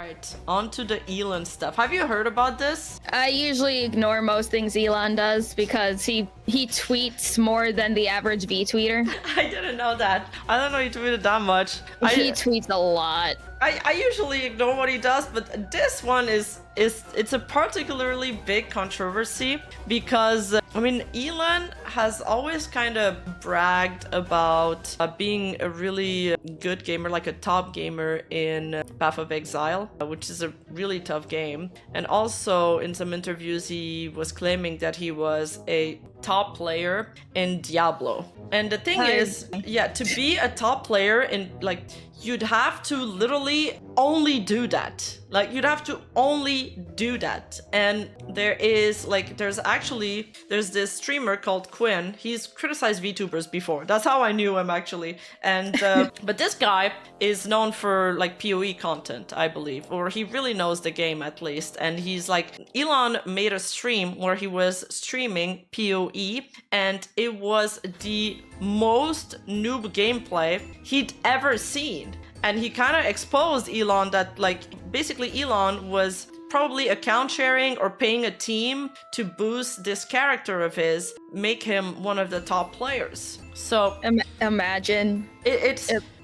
Right, on to the Elon stuff. Have you heard about this? I usually ignore most things Elon does because he tweets more than the average V-tweeter. I didn't know that. I don't know he tweeted that much. He tweets a lot. I usually ignore what he does, but this one it's a particularly big controversy because I mean, Elon has always kind of bragged about being a really good gamer, like a top gamer in Path of Exile, which is a really tough game. And also in some interviews, he was claiming that he was a top player in Diablo. And the thing is, yeah, to be a top player in like, you'd have to literally only do that. Like, you'd have to only do that. And there's this streamer called Quinn. He's criticized VTubers before. That's how I knew him, actually. And but this guy is known for like PoE content, I believe, or he really knows the game at least. And he's like, Elon made a stream where he was streaming PoE, and it was the most noob gameplay he'd ever seen. And he kind of exposed Elon that, like, basically Elon was probably account sharing or paying a team to boost this character of his, make him one of the top players. So imagine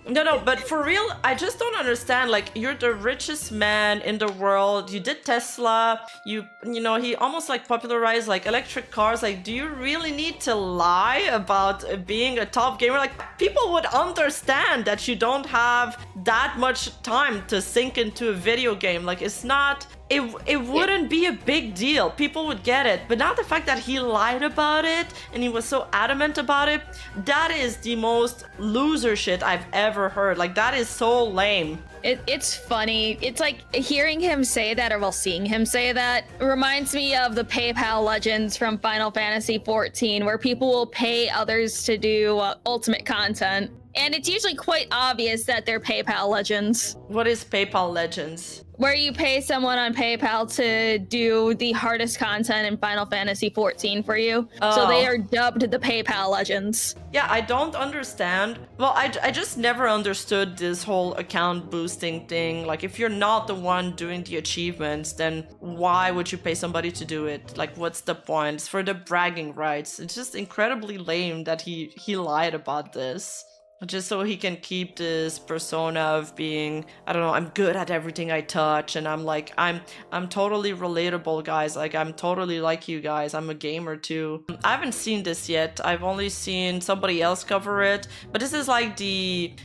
No, but for real, I just don't understand. Like, you're the richest man in the world. You did Tesla. You know, he almost like popularized like electric cars. Like, do you really need to lie about being a top gamer? Like, people would understand that you don't have that much time to sink into a video game. Like, it's not... It wouldn't be a big deal. People would get it. But not the fact that he lied about it and he was so adamant about it. That is the most loser shit I've ever heard. Like, that is so lame. It's funny. It's like hearing him say that, or well, seeing him say that reminds me of the PayPal legends from Final Fantasy XIV, where people will pay others to do ultimate content. And it's usually quite obvious that they're PayPal legends. What is PayPal legends? Where you pay someone on PayPal to do the hardest content in Final Fantasy XIV for you. Oh. So they are dubbed the PayPal legends. Yeah, I don't understand. Well, I just never understood this whole account boosting thing. Like, if you're not the one doing the achievements, then why would you pay somebody to do it? Like, what's the point? It's for the bragging rights. It's just incredibly lame that he lied about this. Just so he can keep this persona of being, I don't know, I'm good at everything I touch, and I'm like, I'm totally relatable, guys. Like, I'm totally like you guys. I'm a gamer too. I haven't seen this yet. I've only seen somebody else cover it, but this is like the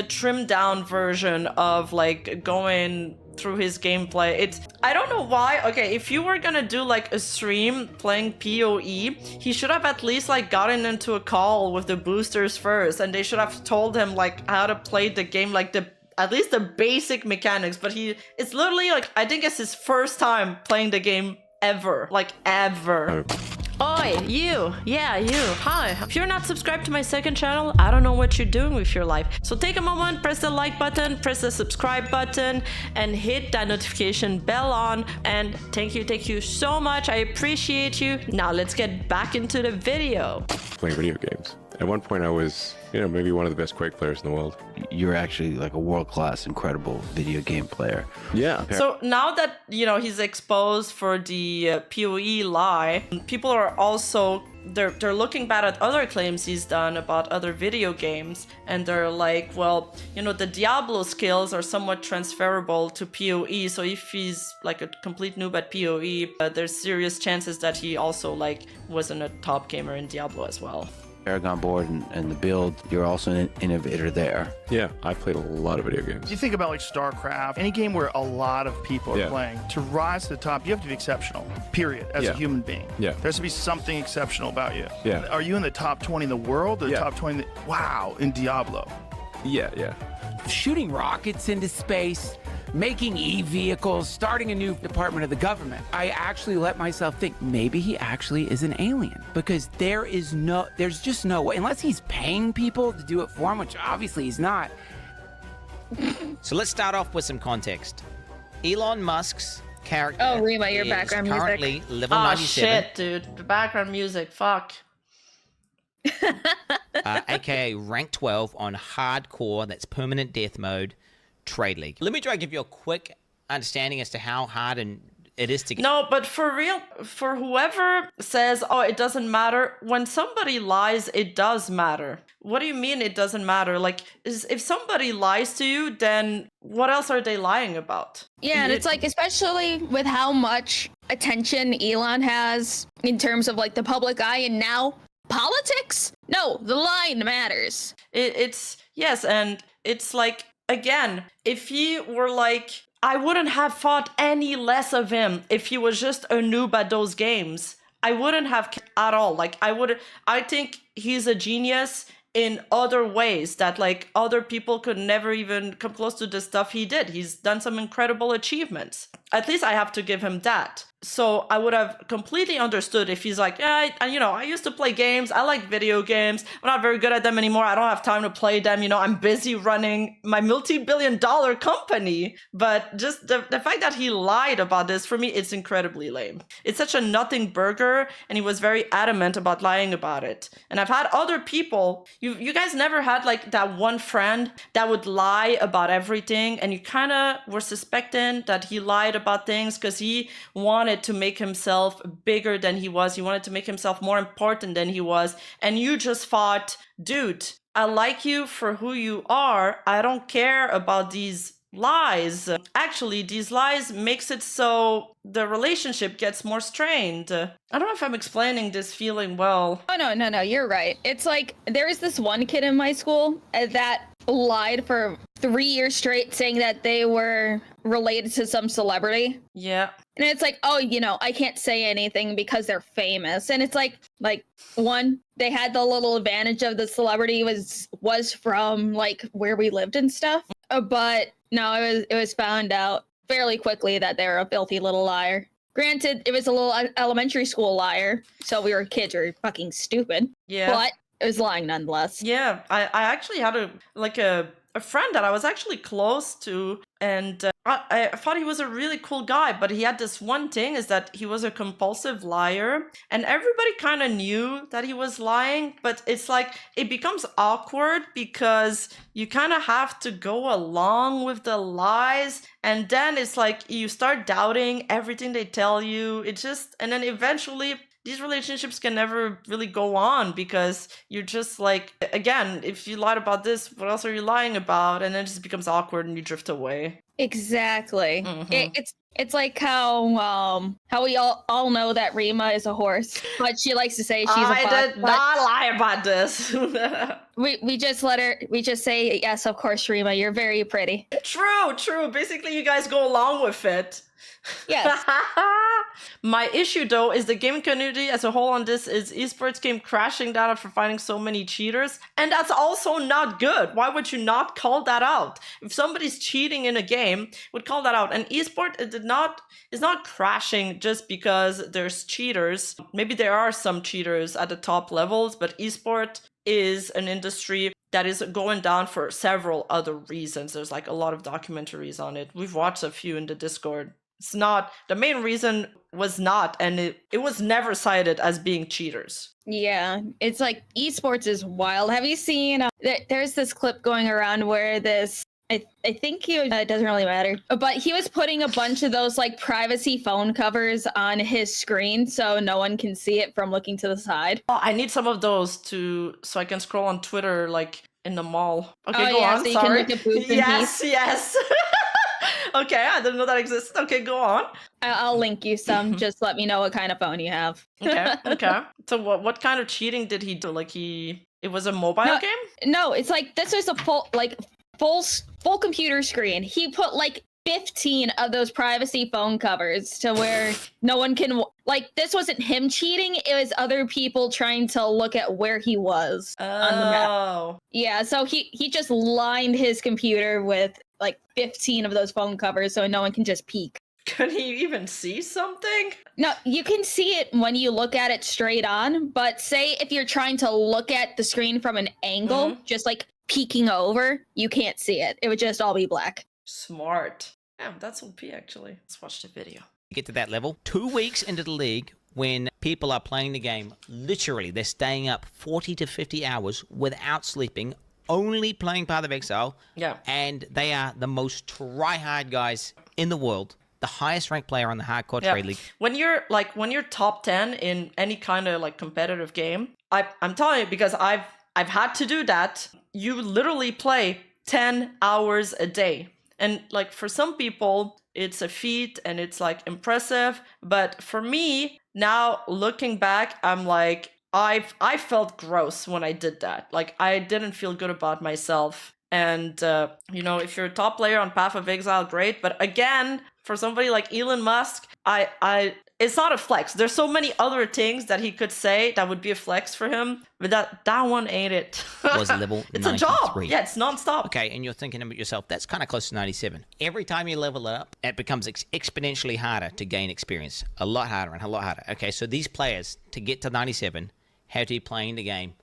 trimmed down version of like going through his gameplay. I don't know why. Okay, if you were gonna do like a stream playing PoE, he should have at least like gotten into a call with the boosters first, and they should have told him like how to play the game, like at least the basic mechanics. But it's literally like, I think it's his first time playing the game ever, like ever. Oi, you. Yeah, you. Hi. If you're not subscribed to my second channel, I don't know what you're doing with your life. So take a moment, press the like button, press the subscribe button, and hit that notification bell on. And thank you so much. I appreciate you. Now let's get back into the video. Playing video games. At one point I was, you know, maybe one of the best Quake players in the world. You're actually like a world-class, incredible video game player. Yeah. So now that, you know, he's exposed for the PoE lie, people are also, they're looking back at other claims he's done about other video games, and they're like, well, you know, the Diablo skills are somewhat transferable to PoE, so if he's like a complete noob at PoE, there's serious chances that he also like wasn't a top gamer in Diablo as well. Paragon board and the build, you're also an innovator there. Yeah, I've played a lot of video games. You think about like StarCraft, any game where a lot of people are playing, to rise to the top, you have to be exceptional, period, as a human being. Yeah. There has to be something exceptional about you. Yeah. Are you in the top 20 in the world, or the top 20 wow, in Diablo? Yeah. Shooting rockets into space, making e-vehicles, starting a new department of the government. I actually let myself think maybe he actually is an alien, because there's just no way, unless he's paying people to do it for him, which obviously he's not. So let's start off with some context. Elon Musk's character Rima, your is background currently music. level Oh 97. shit, dude. The background music, fuck. aka rank 12 on hardcore, that's permanent death mode, Trade League. Let me try to give you a quick understanding as to how hard and it is to get. No, but for real, for whoever says, oh, it doesn't matter, when somebody lies, it does matter. What do you mean it doesn't matter? Like, if somebody lies to you, then what else are they lying about? Yeah, and it's like, especially with how much attention Elon has in terms of like the public eye and now politics? No, the line matters. It's, yes, and it's like, again, if he were like, I wouldn't have thought any less of him if he was just a noob at those games. I wouldn't have at all. Like, I think he's a genius in other ways that like other people could never even come close to the stuff he did. He's done some incredible achievements. At least I have to give him that. So I would have completely understood if he's like, yeah, I used to play games. I like video games. I'm not very good at them anymore. I don't have time to play them. I'm busy running my multi-billion-dollar company. But just the fact that he lied about this, for me, it's incredibly lame. It's such a nothing burger, and he was very adamant about lying about it. And I've had other people, you guys never had like that one friend that would lie about everything, and you kind of were suspecting that he lied about things because he wanted to make himself bigger than he was. He wanted to make himself more important than he was. And you just thought, dude, I like you for who you are. I don't care about these lies. Actually, these lies makes it so the relationship gets more strained. I don't know if I'm explaining this feeling well. Oh, no, you're right. It's like, there is this one kid in my school that lied for 3 years straight saying that they were related to some celebrity. Yeah. And it's like, oh, I can't say anything because they're famous. And it's like one, they had the little advantage of the celebrity was from like where we lived and stuff. But no, it was found out fairly quickly that they were a filthy little liar. Granted, it was a little elementary school liar, so we were kids were fucking stupid. Yeah. But it was lying nonetheless. Yeah, I actually had a friend that I was actually close to, and I thought he was a really cool guy, but he had this one thing, is that he was a compulsive liar, and everybody kind of knew that he was lying, but it's like, it becomes awkward because you kind of have to go along with the lies, and then it's like, you start doubting everything they tell you, and then eventually, these relationships can never really go on because you're just like, again, if you lied about this, what else are you lying about? And then it just becomes awkward and you drift away. Exactly. Mm-hmm. It's like how we all know that Rima is a horse, but she likes to say she's a fox. I did not lie about this. we just say, yes, of course, Rima, you're very pretty. True. Basically, you guys go along with it. Yes. My issue, though, is the gaming community as a whole on this is esports came crashing down after finding so many cheaters, and that's also not good. Why would you not call that out? If somebody's cheating in a game, would call that out. And esport is not crashing just because there's cheaters. Maybe there are some cheaters at the top levels, but esport is an industry that is going down for several other reasons. There's like a lot of documentaries on it. We've watched a few in the Discord. It's not, the main reason was not, and it was never cited as being cheaters. Yeah, it's like esports is wild. Have you seen, there's this clip going around where this, I think it doesn't really matter, but he was putting a bunch of those like privacy phone covers on his screen so no one can see it from looking to the side. Oh, I need some of those so I can scroll on Twitter like in the mall. Okay, go on, so sorry. You can look at boobs and yes. Okay, I didn't know that existed. Okay, go on. I'll link you some. Just let me know what kind of phone you have. Okay. So what kind of cheating did he do? Like it was a mobile game? No, it's like, this was a full computer screen. He put like 15 of those privacy phone covers to where no one can, like, this wasn't him cheating. It was other people trying to look at where he was on the map. Yeah, so he just lined his computer with like 15 of those phone covers so no one can just peek. Can he even see something? No, you can see it when you look at it straight on, but say if you're trying to look at the screen from an angle, just like peeking over, you can't see it. It would just all be black. Smart. Damn, that's OP actually. Let's watch the video. You get to that level 2 weeks into the league when people are playing the game, literally they're staying up 40 to 50 hours without sleeping, only playing Path of Exile. Yeah. And they are the most try-hard guys in the world, the highest ranked player on the hardcore trade league. When you're top 10 in any kind of like competitive game, I'm telling you, because I've had to do that. You literally play 10 hours a day. And like for some people, it's a feat and it's like impressive. But for me, now looking back, I'm like, I felt gross when I did that. Like I didn't feel good about myself. And, you know, if you're a top player on Path of Exile, great. But again, for somebody like Elon Musk, it's not a flex. There's so many other things that he could say that would be a flex for him, but that one ain't it. Was level It's 93. a job. Yeah, it's nonstop. Okay, and you're thinking about yourself, that's kind of close to 97. Every time you level it up, it becomes exponentially harder to gain experience. A lot harder and a lot harder. Okay, so these players, to get to 97, have to be playing the game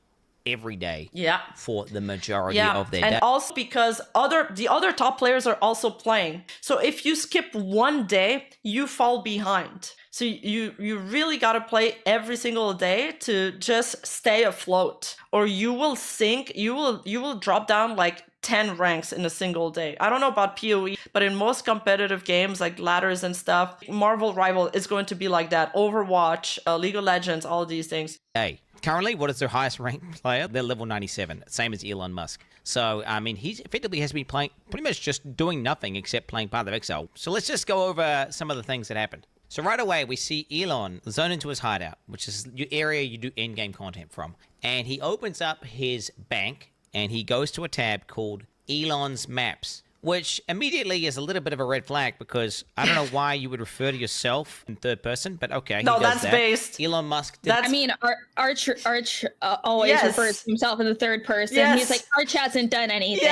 every day for the majority of their day. And also because the other top players are also playing. So if you skip one day, you fall behind. So you really got to play every single day to just stay afloat, or you will sink. You will drop down like 10 ranks in a single day. I don't know about PoE, but in most competitive games like ladders and stuff, Marvel Rival is going to be like that. Overwatch, League of Legends, all of these things. Hey, currently, what is their highest ranked player? They're level 97, same as Elon Musk. So, I mean, he effectively has been playing, pretty much just doing nothing except playing Path of Exile. So let's just go over some of the things that happened. So right away, we see Elon zone into his hideout, which is the area you do in-game content from. And he opens up his bank, and he goes to a tab called Elon's Maps, which immediately is a little bit of a red flag, because I don't know why you would refer to yourself in third person, but okay. No, that's based. Elon Musk did. I mean, Arch always refers to himself in the third person. Yes. He's like, Arch hasn't done anything.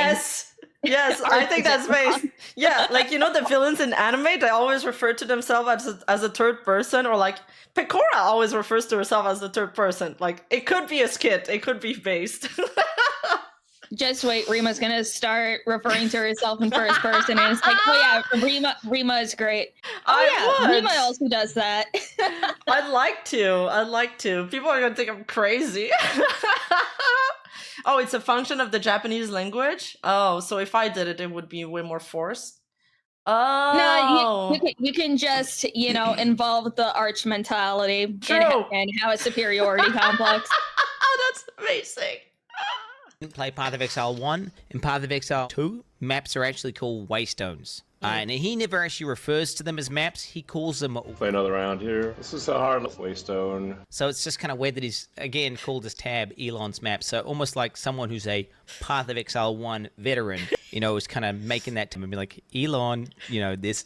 Yes, I think that's based. Yeah, like, you know, the villains in anime, they always refer to themselves as a third person, or like Pecora always refers to herself as the third person. Like, it could be a skit, it could be based. Just wait, Rima's gonna start referring to herself in first person, and it's like, oh yeah, Rima is great. Rima also does that. I'd like to. People are gonna think I'm crazy. Oh, it's a function of the Japanese language? Oh, so if I did it, it would be way more forced? Oh. No, you can just, involve the Arch mentality and have a superiority complex. That's amazing. Play Path of Exile 1 and Path of Exile 2, maps are actually called waystones. And he never actually refers to them as maps, he calls them... Play another round here. This is a hard waystone. So it's just kind of weird that he's, again, called this tab Elon's Maps. So almost like someone who's a Path of Exile 1 veteran, is kind of making that to him and be like, Elon, there's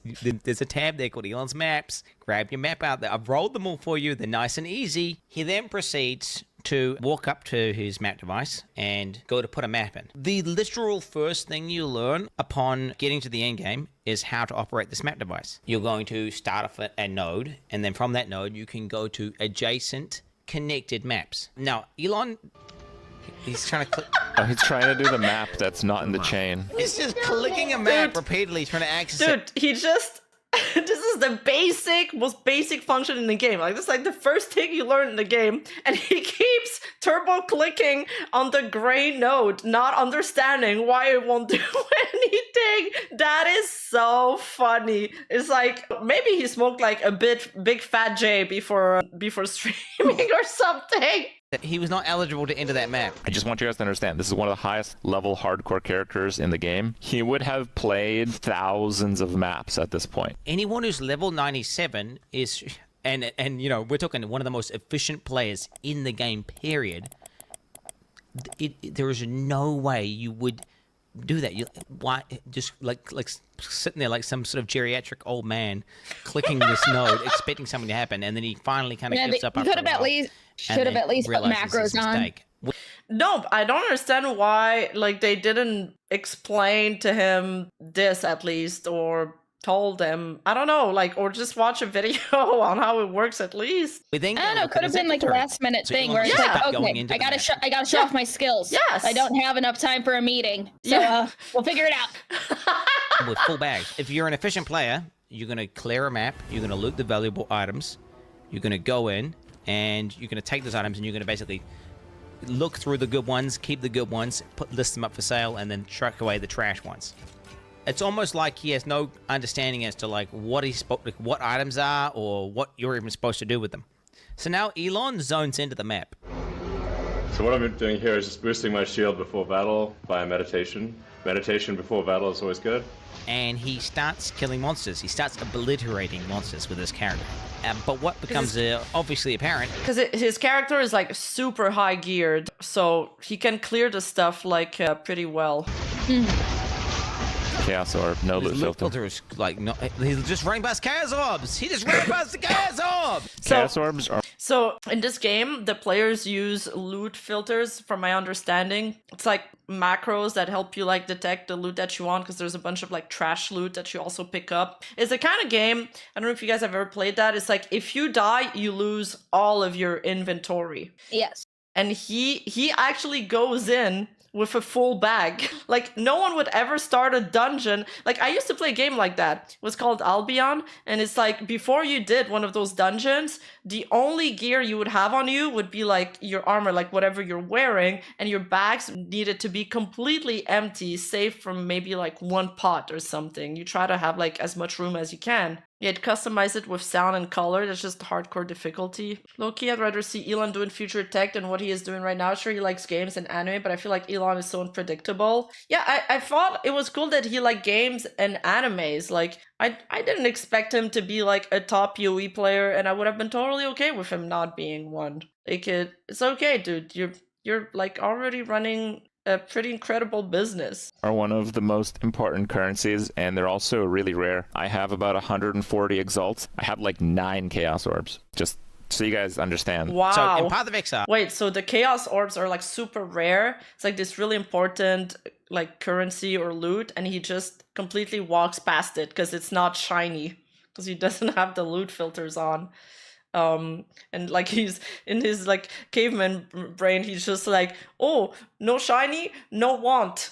a tab there called Elon's Maps. Grab your map out there. I've rolled them all for you. They're nice and easy. He then proceeds to walk up to his map device and go to put a map in. The literal first thing you learn upon getting to the end game is how to operate this map device. You're going to start off at a node, and then from that node, you can go to adjacent connected maps. Now, Elon, he's trying to click. Oh, he's trying to do the map that's not in the chain. He's just clicking a map repeatedly, trying to access it. Dude, he just... This is the most basic function in the game. Like, this is like the first thing you learn in the game, and he keeps turbo clicking on the gray node, not understanding why it won't do anything. That is so funny. It's like maybe he smoked like a big fat J before streaming or something. He was not eligible to enter that map. I just want you guys to understand, this is one of the highest level hardcore characters in the game. He would have played thousands of maps at this point. Anyone who's level 97 is, and we're talking one of the most efficient players in the game, period. There is no way you would do that. Why just like sitting there like some sort of geriatric old man clicking this node, expecting something to happen, and then he finally kind of gives up. Should have at least put macros on. No, I don't understand why they didn't explain to him this at least, or told him, I don't know, or just watch a video on how it works at least. I don't know, could have been like a last minute thing where it's like, okay, I gotta show off my skills. Yes. I don't have enough time for a meeting. So we'll figure it out. With full bags. If you're an efficient player, you're gonna clear a map, you're gonna loot the valuable items, you're gonna go in, and you're gonna take those items and you're gonna basically look through the good ones, keep the good ones, list them up for sale, and then truck away the trash ones. It's almost like he has no understanding as to like what what items are or what you're even supposed to do with them. So now Elon zones into the map. So what I'm doing here is just boosting my shield before battle via meditation. Meditation before battle is always good. And he starts killing monsters. He starts obliterating monsters with his character. But what becomes obviously apparent... Because his character is like super high geared, so he can clear the stuff like pretty well. Chaos Orb, no loot filter. Is like, no, he's just running past Chaos Orbs. He just ran past the Chaos Orb. Chaos Orbs are... So in this game, the players use loot filters, from my understanding. It's like macros that help you like detect the loot that you want, because there's a bunch of like trash loot that you also pick up. It's the kind of game, I don't know if you guys have ever played that. It's like if you die, you lose all of your inventory. Yes. And he actually goes in with a full bag. Like, no one would ever start a dungeon. Like, I used to play a game like that. It was called Albion, and it's like, before you did one of those dungeons, the only gear you would have on you would be like your armor, like whatever you're wearing, and your bags needed to be completely empty, save from maybe like one pot or something. You try to have like as much room as you can. You'd customize it with sound and color. That's just hardcore difficulty. Low-key, I'd rather see Elon doing future tech than what he is doing right now. Sure, he likes games and anime, but I feel like Elon is so unpredictable. Yeah, I thought it was cool that he liked games and animes. Like, I didn't expect him to be like a top PoE player, and I would have been totally okay with him not being one. Like, it's okay, dude. You're like already running a pretty incredible business. Are one of the most important currencies, and they're also really rare. I have about 140 exalts. I have like 9 chaos orbs, just so you guys understand. Wow. So in Path of Exile... Wait, so the chaos orbs are like super rare. It's like this really important like currency or loot, and he just completely walks past it because it's not shiny, because he doesn't have the loot filters on. And like he's in his like caveman brain, he's just like, oh, no shiny, no want.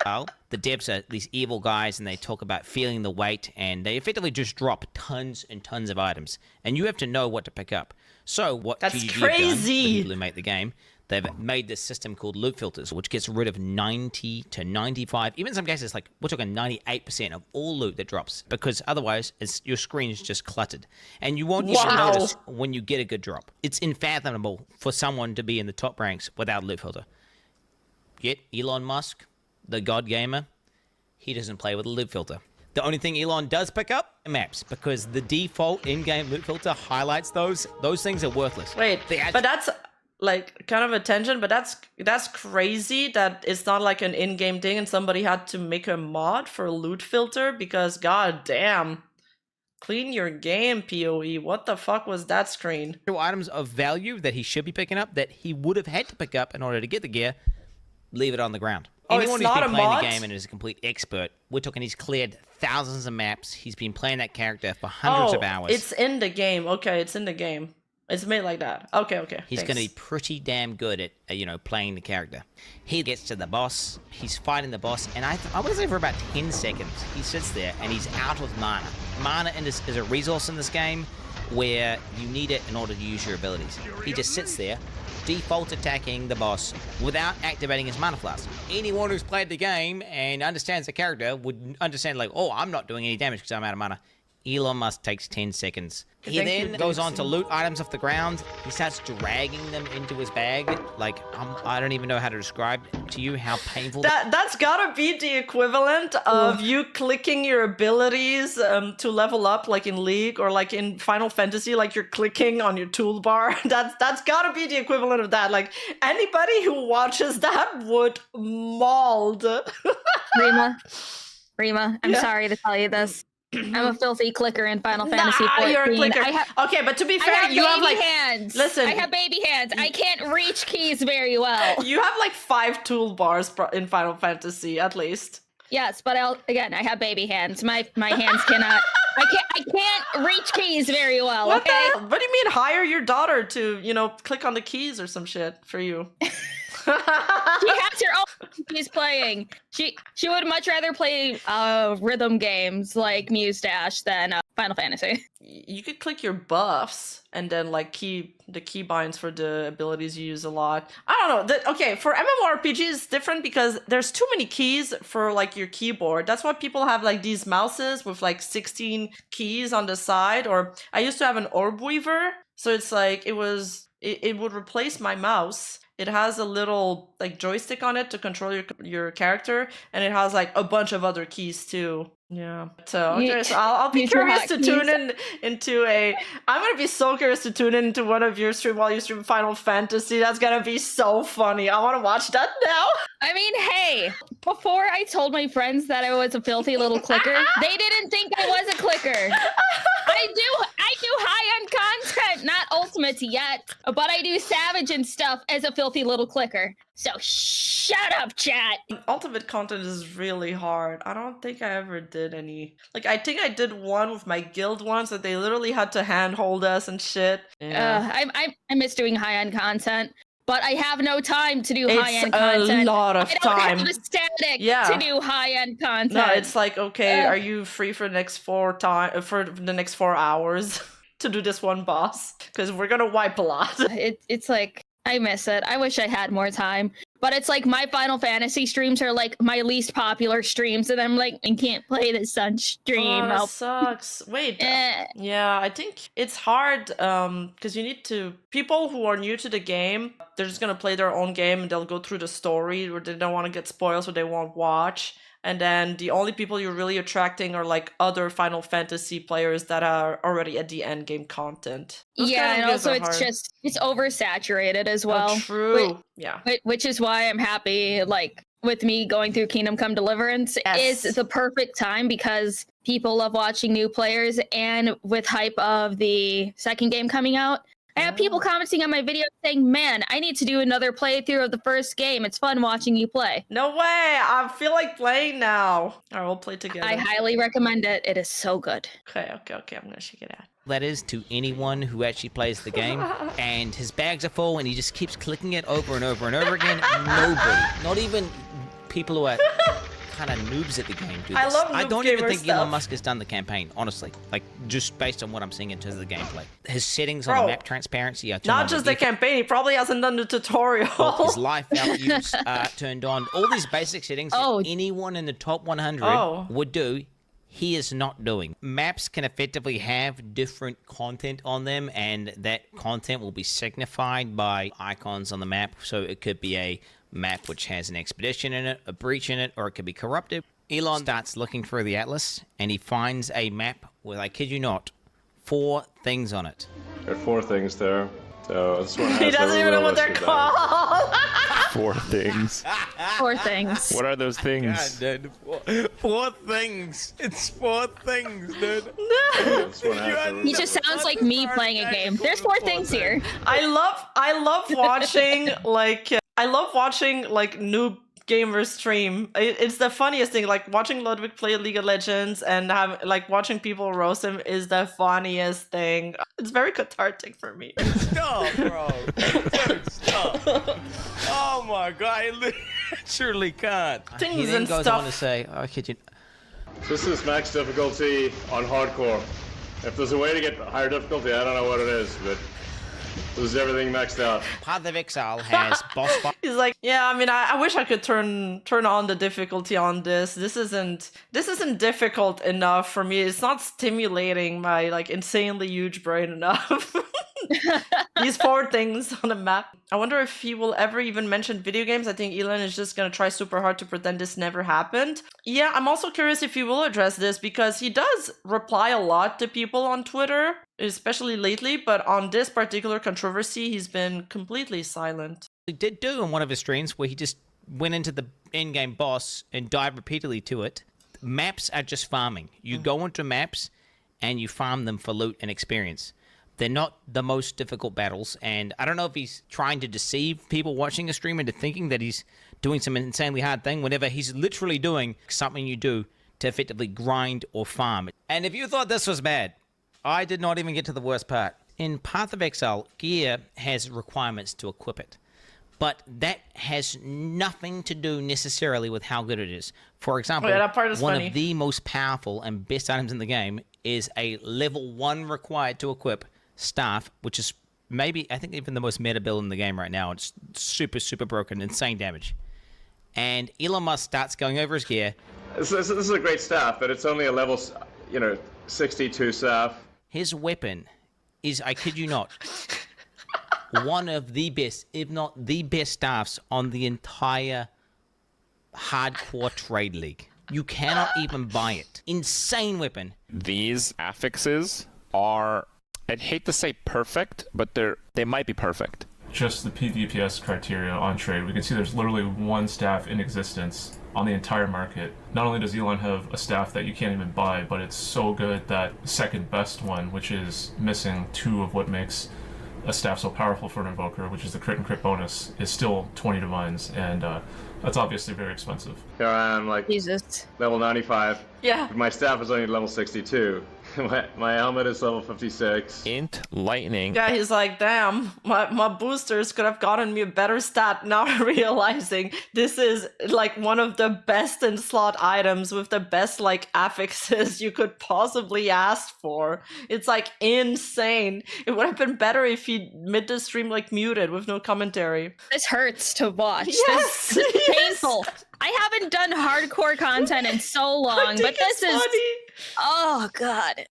Well, the devs are these evil guys, and they talk about feeling the weight, and they effectively just drop tons and tons of items, and you have to know what to pick up. So what That's GGG crazy. have done, the people who make the game, they've made this system called loot filters, which gets rid of 90 to 95, even in some cases, like we're talking 98% of all loot that drops, because otherwise your screen is just cluttered, and you won't even notice when you get a good drop. It's unfathomable for someone to be in the top ranks without a loot filter. Yet Elon Musk, the god gamer, he doesn't play with a loot filter. The only thing Elon does pick up are maps, because the default in-game loot filter highlights those things are worthless. Wait, but that's like kind of a tangent, but that's crazy that it's not like an in-game thing and somebody had to make a mod for a loot filter, because god damn, clean your game, PoE. What the fuck was that screen? Items of value that he should be picking up, that he would have had to pick up in order to get the gear, leave it on the ground. Oh, Anyone it's who's not been a playing mod? the game and is a complete expert, we're talking he's cleared thousands of maps, he's been playing that character for hundreds of hours. It's in the game. Okay, it's in the game. It's made like that. Okay. He's going to be pretty damn good at, playing the character. He gets to the boss, he's fighting the boss, and I want to say for about 10 seconds, he sits there and he's out of mana. Mana is a resource in this game where you need it in order to use your abilities. He just sits there, default attacking the boss without activating his mana flask. Anyone who's played the game and understands the character would understand, like, oh, I'm not doing any damage because I'm out of mana. Elon Musk takes 10 seconds. He then goes on to loot items off the ground. He starts dragging them into his bag. Like, I don't even know how to describe to you how painful... That's gotta be the equivalent of you clicking your abilities to level up, like in League or like in Final Fantasy, like you're clicking on your toolbar. That's gotta be the equivalent of that. Like, anybody who watches that would mauled. Rima, I'm sorry to tell you this. I'm a filthy clicker in Final Fantasy 14. You're a clicker. Okay, but to be fair, you have like hands. Listen, I have baby hands. I can't reach keys very well. You have like 5 toolbars in Final Fantasy at least. Yes, but I have baby hands. My hands cannot. I can't reach keys very well. What do you mean? Hire your daughter to click on the keys or some shit for you. She has her own keys playing. She would much rather play rhythm games like Muse Dash than Final Fantasy. You could click your buffs and then like the keybinds for the abilities you use a lot. I don't know. Okay, for MMORPG it's different because there's too many keys for like your keyboard. That's why people have like these mouses with like 16 keys on the side. Or I used to have an orb weaver, so it's like it would replace my mouse. It has a little like joystick on it to control your character, and it has like a bunch of other keys too. Yeah. So okay, so I'll be curious to tune into a. I'm gonna be so curious to tune into one of your stream while you stream Final Fantasy. That's gonna be so funny. I want to watch that now. I mean, hey, before I told my friends that I was a filthy little clicker, they didn't think I was a clicker. I do high-end content, not ultimate yet, but I do savage and stuff as a filthy little clicker. So shut up, chat. Ultimate content is really hard. I don't think I ever did any. Like, I think I did one with my guild once that they literally had to handhold us and shit. Yeah. I miss doing high-end content. But I have no time to do high-end content. It's a lot of time. I don't have the static to do high-end content. No, it's like, okay, are you free for the next 4 hours to do this one boss? Because we're gonna wipe a lot. It's like, I miss it. I wish I had more time. But it's like my Final Fantasy streams are like my least popular streams, and I'm like, I can't play this on stream. Oh, that sucks. Wait. Yeah, I think it's hard because you need to. People who are new to the game, they're just gonna play their own game and they'll go through the story where they don't want to get spoiled, so they won't watch. And then the only people you're really attracting are like other Final Fantasy players that are already at the end game content. Yeah, and also it's oversaturated as well. Oh, true. Yeah. Which is why I'm happy, like, with me going through Kingdom Come Deliverance is the perfect time because people love watching new players, and with hype of the second game coming out, I have people commenting on my video saying, man, I need to do another playthrough of the first game. It's fun watching you play. No way. I feel like playing now. All right, we'll play together. I highly recommend it. It is so good. Okay. I'm going to check it out. That is to anyone who actually plays the game and his bags are full and he just keeps clicking it over and over and over again. Nobody, not even people who are kind of noobs at the game do this. I don't even think Elon Musk has done the campaign, honestly. Like, just based on what I'm seeing in terms of the gameplay. His settings on the map transparency are turned on. Not just the campaign, he probably hasn't done the tutorial. His life values are turned on. All these basic settings that anyone in the top 100 would do, he is not doing. Maps can effectively have different content on them, and that content will be signified by icons on the map. So it could be a map which has an expedition in it, a breach in it, or it could be corrupted. Elon starts looking through the atlas, and he finds a map with, I kid you not, 4 things on it. There are 4 things there. So this one has he doesn't even know what they're called. 4 things. 4 things. What are those things? God, dude. 4 things. It's 4 things, dude. He just sounds like me playing a game. There's 4 things here. I love watching like noob gamers stream. It's the funniest thing. Like watching Ludwig play League of Legends and watching people roast him is the funniest thing. It's very cathartic for me. Stop, bro. Dude, stop. Oh my god, I literally can't. He then goes on to say, "I kid you." This is max difficulty on hardcore. If there's a way to get higher difficulty, I don't know what it is, but this is everything maxed out. Path of Exile has boss fight. He's like, yeah, I mean, I wish I could turn on the difficulty on this. This isn't difficult enough for me. It's not stimulating my like insanely huge brain enough. These 4 things on the map. I wonder if he will ever even mention video games. I think Elon is just gonna try super hard to pretend this never happened. Yeah, I'm also curious if he will address this because he does reply a lot to people on Twitter, especially lately, but on this particular controversy, he's been completely silent. He did do in one of his streams where he just went into the in-game boss and died repeatedly to it. Maps are just farming. You go into maps and you farm them for loot and experience. They're not the most difficult battles, and I don't know if he's trying to deceive people watching a stream into thinking that he's doing some insanely hard thing whenever he's literally doing something you do to effectively grind or farm. And if you thought this was bad, I did not even get to the worst part. In Path of Exile, gear has requirements to equip it, but that has nothing to do necessarily with how good it is. For example, one of the most powerful and best items in the game is a level 1 required to equip staff, which is maybe, I think, even the most meta build in the game right now. It's super, super broken, insane damage. And Elon Musk starts going over his gear. This is a great staff, but it's only a level, 62 staff. His weapon is, I kid you not, one of the best, if not the best staffs on the entire hardcore trade league. You cannot even buy it. Insane weapon. These affixes are, I'd hate to say perfect, but they might be perfect. Just the PvPS criteria on trade, we can see there's literally one staff in existence on the entire market. Not only does Elon have a staff that you can't even buy, but it's so good that second best one, which is missing 2 of what makes a staff so powerful for an invoker, which is the crit and crit bonus, is still 20 divines, and that's obviously very expensive. Here I am, Jesus. level 95. Yeah. My staff is only level 62. my helmet is level 56. Int lightning. Yeah, he's like, damn, my boosters could have gotten me a better stat. Now realizing this is like one of the best in slot items with the best like affixes you could possibly ask for. It's like insane. It would have been better if he mid the stream like muted with no commentary. This hurts to watch. Yes, This is painful. I haven't done hardcore content in so long, but this is funny. Oh god.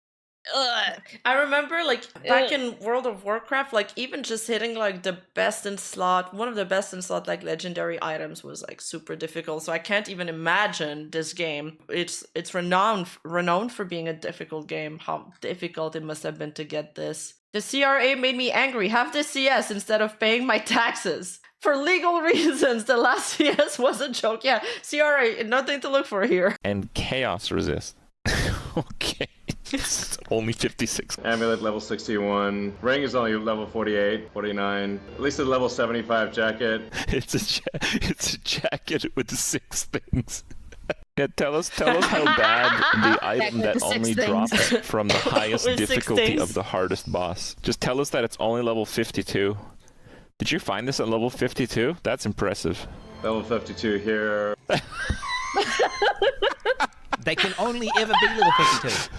Ugh. I remember like back in World of Warcraft, like even just hitting like the best in slot, one of the best in slot like legendary items was like super difficult. So I can't even imagine this game. It's renowned for being a difficult game. How difficult it must have been to get this. The CRA made me angry. Have the CS instead of paying my taxes. For legal reasons, the last CS was a joke. Yeah, CRA, nothing to look for here. And chaos resist. Okay. It's only 56. Amulet level 61. Ring is only level 48, 49. At least a level 75 jacket. It's a jacket with 6 things. Yeah, tell us how bad the item that only drops from the highest With 6 difficulty things. of the hardest boss. Just tell us that it's only level 52. Did you find this at level 52? That's impressive. Level 52 here. They can only ever be level 52.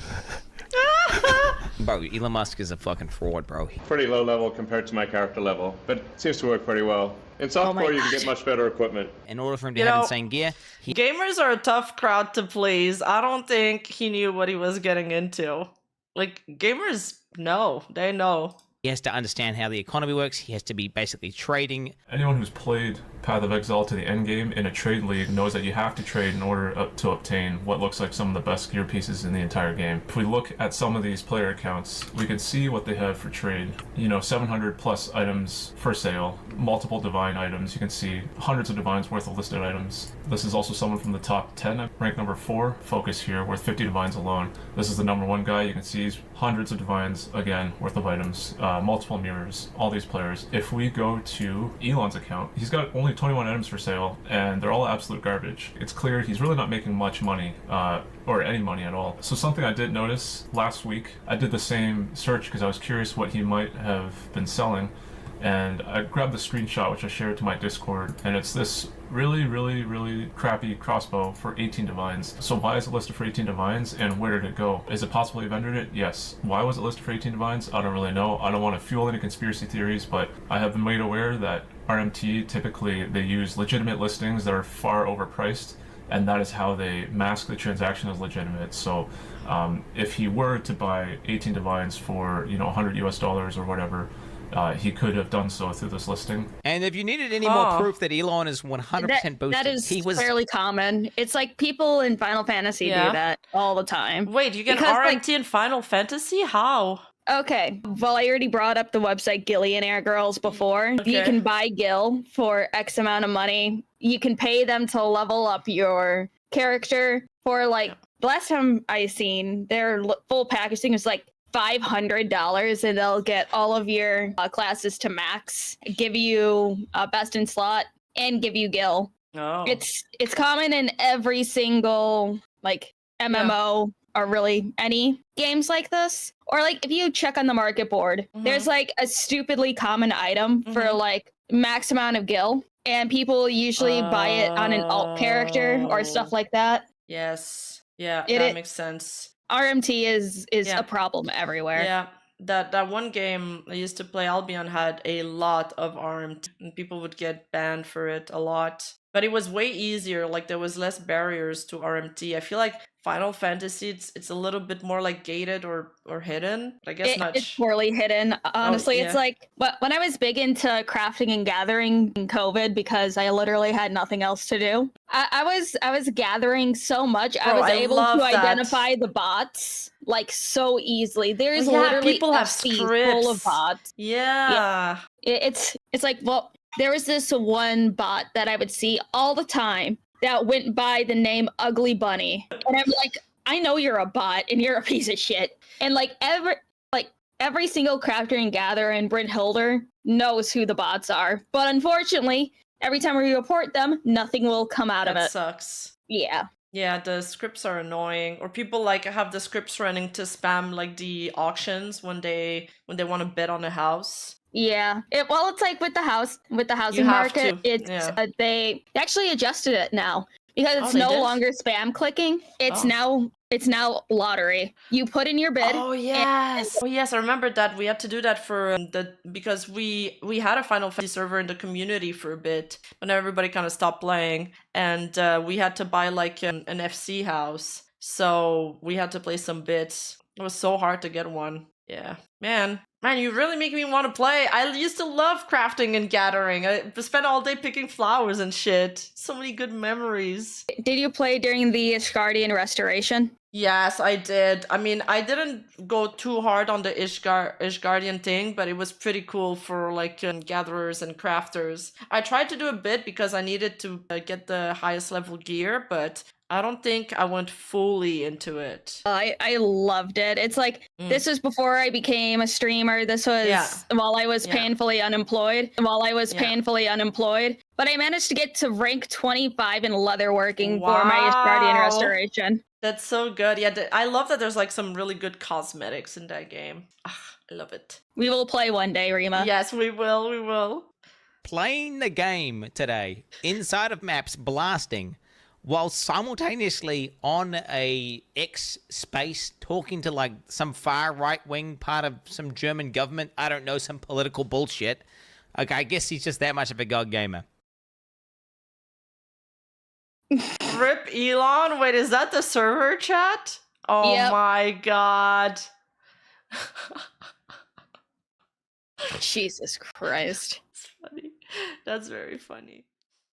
Bro, Elon Musk is a fucking fraud, bro. Pretty low level compared to my character level, but it seems to work pretty well. In softcore, you can get much better equipment. In order for him to You have know, insane gear, he Gamers are a tough crowd to please. I don't think he knew what he was getting into. Like, gamers know. They know. has to understand how the economy works. He has to be basically trading. Anyone who's played Path of Exile to the end game in a trade league knows that you have to trade in order to obtain what looks like some of the best gear pieces in the entire game. If we look at some of these player accounts, we can see what they have for trade. 700 plus items for sale, multiple divine items. You can see hundreds of divines worth of listed items. This is also someone from the top 10, ranked number 4, focus here, worth 50 divines alone. This is the number 1 guy. You can see he's hundreds of divines, again, worth of items, multiple mirrors, all these players. If we go to Elon's account, he's got only 21 items for sale, and they're all absolute garbage. It's clear he's really not making much money, or any money at all. So something I did notice last week, I did the same search because I was curious what he might have been selling, and I grabbed the screenshot which I shared to my Discord, and it's this really, really, really crappy crossbow for 18 divines. So why is it listed for 18 divines, and where did it go? Is it possible he vended it? Yes. Why was it listed for 18 divines? I don't really know. I don't want to fuel any conspiracy theories, but I have been made aware that RMT, typically they use legitimate listings that are far overpriced, and that is how they mask the transaction as legitimate. So if he were to buy 18 divines for $100 US or whatever, he could have done so through this listing. And if you needed any more proof that Elon is 100% boosted, that is fairly common. It's like people in Final Fantasy do that all the time. Wait, you get Because, RMT in Final Fantasy? How? Okay, well, I already brought up the website Gillionaire Girls before. Okay. You can buy Gil for X amount of money. You can pay them to level up your character for the last time I seen their full packaging was like $500, and they'll get all of your classes to max, give you best in slot, and give you Gil. Oh. It's common in every single MMO or really any games like this. Or if you check on the market board, there's a stupidly common item for max amount of Gil, and people usually buy it on an alt character or stuff like that. Yes. Yeah, that makes sense. RMT is Yeah. a problem everywhere. Yeah. That one game I used to play, Albion, had a lot of RMT, and people would get banned for it a lot. But it was way easier, like there was less barriers to RMT. I feel like Final Fantasy, it's a little bit more like gated or hidden. I guess not. It's poorly hidden. Honestly, it's yeah. like when I was big into crafting and gathering in COVID because I literally had nothing else to do. I was gathering so much. I Bro, was I able love to that. identify the bots like so easily. There's Yeah, literally people have FCs scripts. full of bots. Yeah. It's like, well, there was this one bot that I would see all the time that went by the name Ugly Bunny, and I'm like, I know you're a bot and you're a piece of shit. And like every single crafter and gatherer in Brynhildr knows who the bots are. But unfortunately, every time we report them, nothing will come out of That it. sucks. Yeah. Yeah, the scripts are annoying. Or people like have the scripts running to spam like the auctions when they want to bet on a house. Yeah. It's like with the housing You have market, to, it's yeah. they actually adjusted it now because it's they no did? longer spam clicking. It's Oh. now lottery. You put in your bid. Oh yes, oh yes, I remember that. We had to do that for because we had a Final Fantasy server in the community for a bit, but now everybody kind of stopped playing, and we had to buy like an FC house, so we had to play some bits. It was so hard to get one. Yeah, man, you really make me want to play. I used to love crafting and gathering. I spent all day picking flowers and shit. So many good memories. Did you play during the Ishgardian restoration? Yes, I did. I mean, I didn't go too hard on the Ishgardian thing, but it was pretty cool for like gatherers and crafters. I tried to do a bit because I needed to get the highest level gear, but I don't think I went fully into it. I loved it. It's like this was before I became a streamer. This was while I was painfully unemployed. But I managed to get to rank 25 in leatherworking for my Ishgardian restoration. That's so good. Yeah, I love that there's like some really good cosmetics in that game. I love it. We will play one day, Rima. Yes, we will. We will. Playing the game today inside of maps, blasting, while simultaneously on a X space talking to like some far right wing part of some German government. I don't know, some political bullshit. Okay, I guess he's just that much of a god gamer. Rip Elon. Wait, is that the server chat? Oh my god. Jesus Christ. That's funny. That's very funny.